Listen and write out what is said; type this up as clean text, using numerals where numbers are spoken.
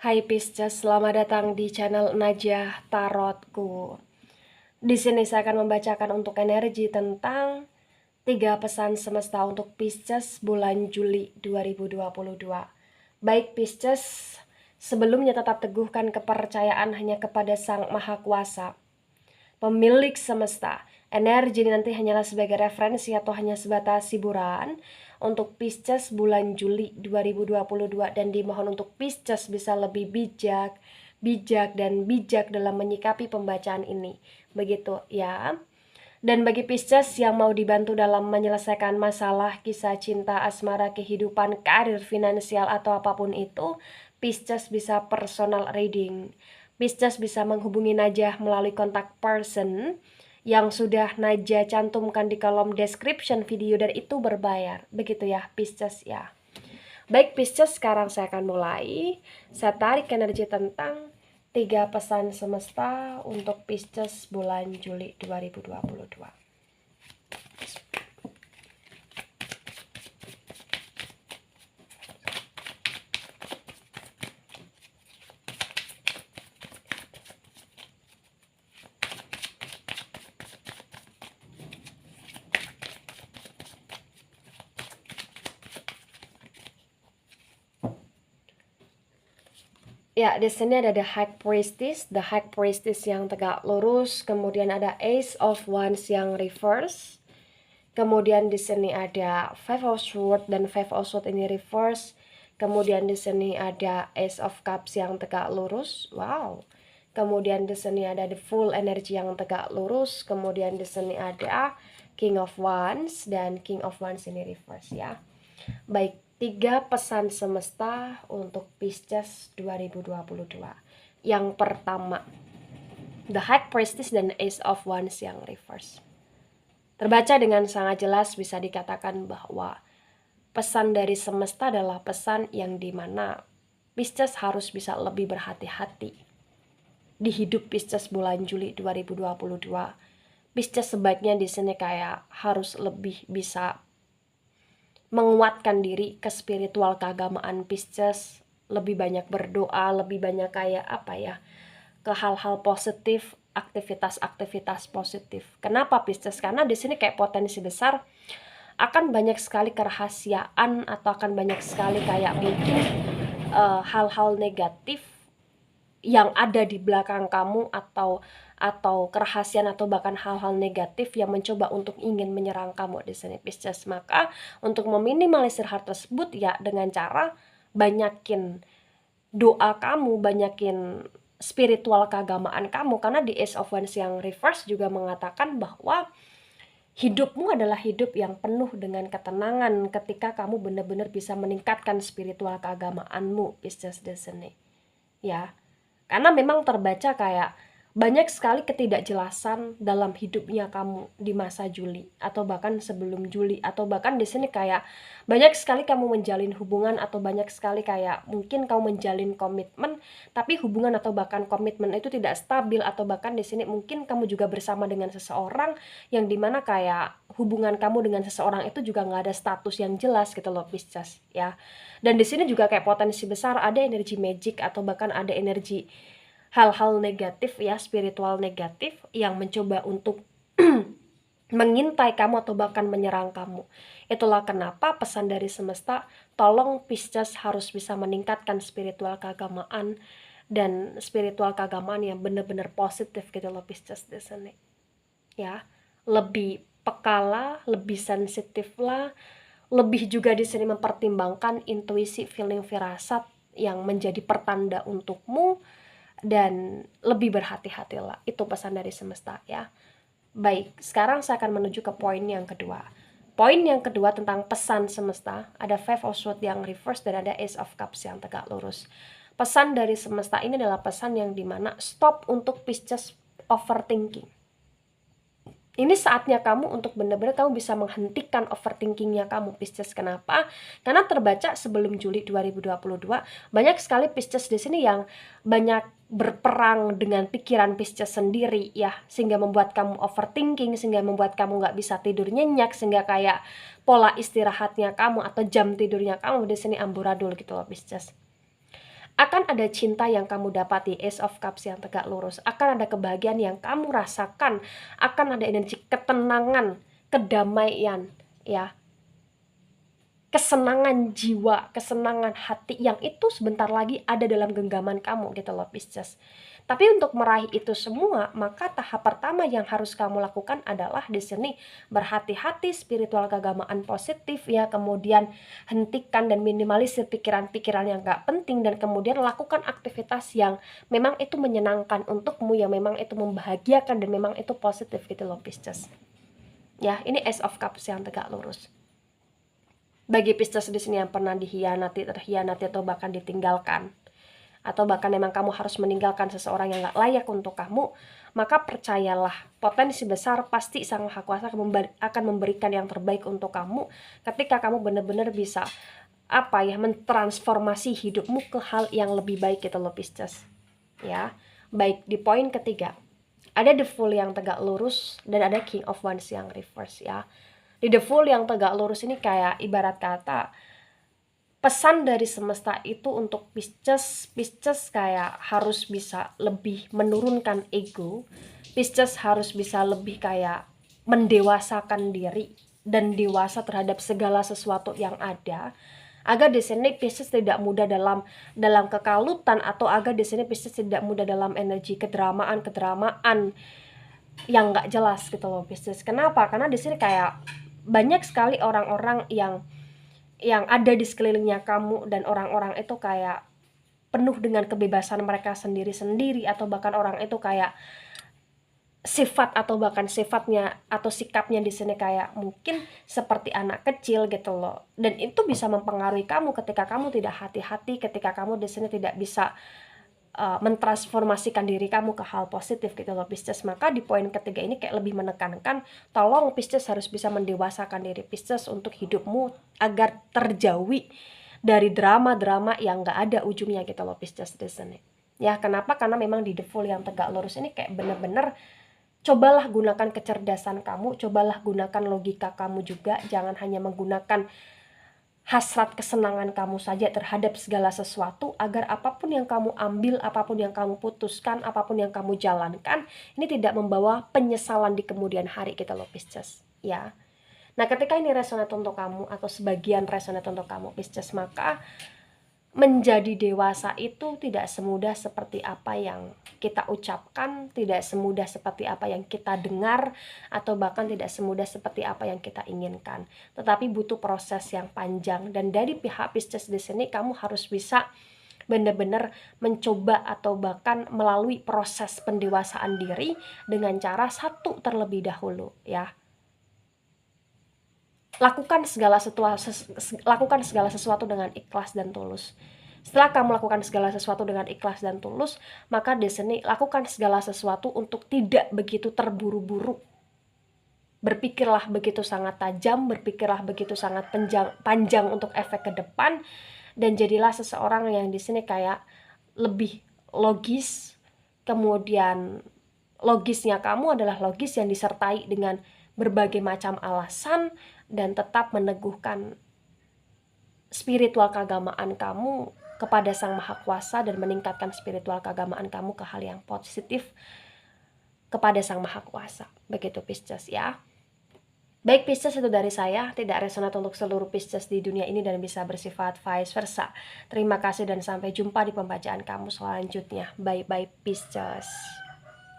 Hai Pisces, selamat datang di channel Najah Tarotku. Di sini saya akan membacakan untuk energi tentang 3 pesan semesta untuk Pisces bulan Juli 2022. Baik Pisces, sebelumnya tetap teguhkan kepercayaan hanya kepada Sang Maha Kuasa, pemilik semesta. Energi ini nanti hanyalah sebagai referensi atau hanya sebatas hiburan untuk Pisces bulan Juli 2022, dan dimohon untuk Pisces bisa lebih bijak dalam menyikapi pembacaan ini. Begitu ya. Dan bagi Pisces yang mau dibantu dalam menyelesaikan masalah, kisah cinta, asmara, kehidupan, karir, finansial, atau apapun itu, Pisces bisa personal reading. Pisces bisa menghubungi Najah melalui kontak person yang sudah Najah cantumkan di kolom description video, dan itu berbayar. Begitu ya Pisces ya. Baik Pisces, sekarang saya akan mulai. Saya tarik energi tentang 3 pesan semesta untuk Pisces bulan Juli 2022. Ya, di sini ada the High Priestess yang tegak lurus, kemudian ada Ace of Wands yang reverse. Kemudian di sini ada Five of Swords, dan Five of Swords ini reverse. Kemudian di sini ada Ace of Cups yang tegak lurus. Wow. Kemudian di sini ada the Full energy yang tegak lurus. Kemudian di sini ada King of Wands, dan King of Wands ini reverse ya. Baik, 3 pesan semesta untuk Pisces 2022. Yang pertama, The High Priestess dan Ace of Wands yang reverse. Terbaca dengan sangat jelas, bisa dikatakan bahwa pesan dari semesta adalah pesan yang dimana Pisces harus bisa lebih berhati-hati di hidup Pisces bulan Juli 2022. Pisces sebaiknya di sini kayak harus lebih bisa menguatkan diri ke spiritual keagamaan Pisces, lebih banyak berdoa, lebih banyak kayak ke hal-hal positif, aktivitas-aktivitas positif. Kenapa Pisces? Karena di sini kayak potensi besar akan banyak sekali kerahasiaan, atau akan banyak sekali kayak mungkin hal-hal negatif yang ada di belakang kamu, atau kerahasiaan, atau bahkan hal-hal negatif yang mencoba untuk ingin menyerang kamu di sini Pisces. Maka untuk meminimalisir hal tersebut ya dengan cara banyakin doa kamu, banyakin spiritual keagamaan kamu, karena di Ace of Wands yang reverse juga mengatakan bahwa hidupmu adalah hidup yang penuh dengan ketenangan ketika kamu benar-benar bisa meningkatkan spiritual keagamaanmu Pisces di sini ya. Karena memang terbaca kayak banyak sekali ketidakjelasan dalam hidupnya kamu di masa Juli, atau bahkan sebelum Juli, atau bahkan di sini kayak banyak sekali kamu menjalin hubungan, atau banyak sekali kayak mungkin kamu menjalin komitmen, tapi hubungan atau bahkan komitmen itu tidak stabil, atau bahkan di sini mungkin kamu juga bersama dengan seseorang yang dimana kayak hubungan kamu dengan seseorang itu juga nggak ada status yang jelas gitu loh Pisces ya. Dan di sini juga kayak potensi besar ada energi magic, atau bahkan ada energi hal-hal negatif ya, spiritual negatif yang mencoba untuk mengintai kamu atau bahkan menyerang kamu. Itulah kenapa pesan dari semesta, tolong Pisces harus bisa meningkatkan spiritual keagamaan, dan spiritual keagamaan yang benar-benar positif gitu loh Pisces di sini. Ya, lebih pekalah, lebih sensitif lah, lebih juga di sini mempertimbangkan intuisi, feeling, firasat yang menjadi pertanda untukmu, dan lebih berhati-hatilah. Itu pesan dari semesta ya. Baik, sekarang saya akan menuju ke poin yang kedua. Poin yang kedua tentang pesan semesta, ada Five of Swords yang reverse dan ada Ace of Cups yang tegak lurus. Pesan dari semesta ini adalah pesan yang dimana stop untuk Pisces overthinking. Ini saatnya kamu untuk benar-benar kamu bisa menghentikan overthinkingnya kamu Pisces. Kenapa? Karena terbaca sebelum Juli 2022 banyak sekali Pisces di sini yang banyak berperang dengan pikiran Pisces sendiri ya, sehingga membuat kamu overthinking, sehingga membuat kamu nggak bisa tidur nyenyak, sehingga kayak pola istirahatnya kamu atau jam tidurnya kamu di sini amburadul gitu loh Pisces. Akan ada cinta yang kamu dapati, Ace of Cups yang tegak lurus. Akan ada kebahagiaan yang kamu rasakan. Akan ada energi ketenangan, kedamaian, ya. Kesenangan jiwa, kesenangan hati yang itu sebentar lagi ada dalam genggaman kamu gitu loh Pisces. Tapi untuk meraih itu semua, maka tahap pertama yang harus kamu lakukan adalah di sini berhati-hati, spiritual keagamaan positif ya, kemudian hentikan dan minimalisir pikiran-pikiran yang gak penting, dan kemudian lakukan aktivitas yang memang itu menyenangkan untukmu, yang memang itu membahagiakan dan memang itu positif gitu loh Pisces. Ya, ini Ace of Cups yang tegak lurus. Bagi Pisces di sini yang pernah terhianati atau bahkan ditinggalkan, atau bahkan memang kamu harus meninggalkan seseorang yang gak layak untuk kamu, maka percayalah, potensi besar pasti Sang Maha Kuasa akan memberikan yang terbaik untuk kamu ketika kamu benar-benar bisa mentransformasi hidupmu ke hal yang lebih baik gitu loh Pisces. Ya, baik, di poin ketiga ada The Fool yang tegak lurus dan ada King of Wands yang reverse ya. Di The Fool yang tegak lurus ini kayak ibarat kata pesan dari semesta itu untuk Pisces kayak harus bisa lebih menurunkan ego. Pisces harus bisa lebih kayak mendewasakan diri dan dewasa terhadap segala sesuatu yang ada. Agar di sini Pisces tidak mudah dalam kekalutan, atau agar di sini Pisces tidak mudah dalam energi kedramaan yang nggak jelas gitu loh Pisces. Kenapa? Karena di sini kayak banyak sekali orang-orang yang ada di sekelilingnya kamu, dan orang-orang itu kayak penuh dengan kebebasan mereka sendiri-sendiri, atau bahkan orang itu kayak sifatnya atau sikapnya di sini kayak mungkin seperti anak kecil gitu loh. Dan itu bisa mempengaruhi kamu ketika kamu tidak hati-hati, ketika kamu di sini tidak bisa mentransformasikan diri kamu ke hal positif gitu loh Pisces. Maka di poin ketiga ini kayak lebih menekankan, tolong Pisces harus bisa mendewasakan diri Pisces untuk hidupmu agar terjauhi dari drama-drama yang gak ada ujungnya gitu loh Pisces di sini. Ya, kenapa? Karena memang di The Fool yang tegak lurus ini kayak bener-bener cobalah gunakan kecerdasan kamu, cobalah gunakan logika kamu juga, jangan hanya menggunakan hasrat kesenangan kamu saja terhadap segala sesuatu, agar apapun yang kamu ambil, apapun yang kamu putuskan, apapun yang kamu jalankan, ini tidak membawa penyesalan di kemudian hari gitu loh Pisces ya. Nah, ketika ini resonate untuk kamu atau sebagian resonate untuk kamu Pisces, maka menjadi dewasa itu tidak semudah seperti apa yang kita ucapkan, tidak semudah seperti apa yang kita dengar, atau bahkan tidak semudah seperti apa yang kita inginkan. Tetapi butuh proses yang panjang, dan dari pihak Pisces di sini kamu harus bisa benar-benar mencoba atau bahkan melalui proses pendewasaan diri dengan cara satu terlebih dahulu ya. Lakukan segala sesuatu dengan ikhlas dan tulus. Setelah kamu lakukan segala sesuatu dengan ikhlas dan tulus, maka di sini lakukan segala sesuatu untuk tidak begitu terburu-buru. Berpikirlah begitu sangat tajam, berpikirlah begitu sangat panjang untuk efek ke depan, dan jadilah seseorang yang di sini kayak lebih logis. Kemudian logisnya kamu adalah logis yang disertai dengan berbagai macam alasan, dan tetap meneguhkan spiritual keagamaan kamu kepada Sang Maha Kuasa, dan meningkatkan spiritual keagamaan kamu ke hal yang positif kepada Sang Maha Kuasa. Begitu Pisces ya. Baik Pisces, itu dari saya, tidak resonate untuk seluruh Pisces di dunia ini dan bisa bersifat vice versa. Terima kasih dan sampai jumpa di pembacaan kamu selanjutnya. Bye bye Pisces.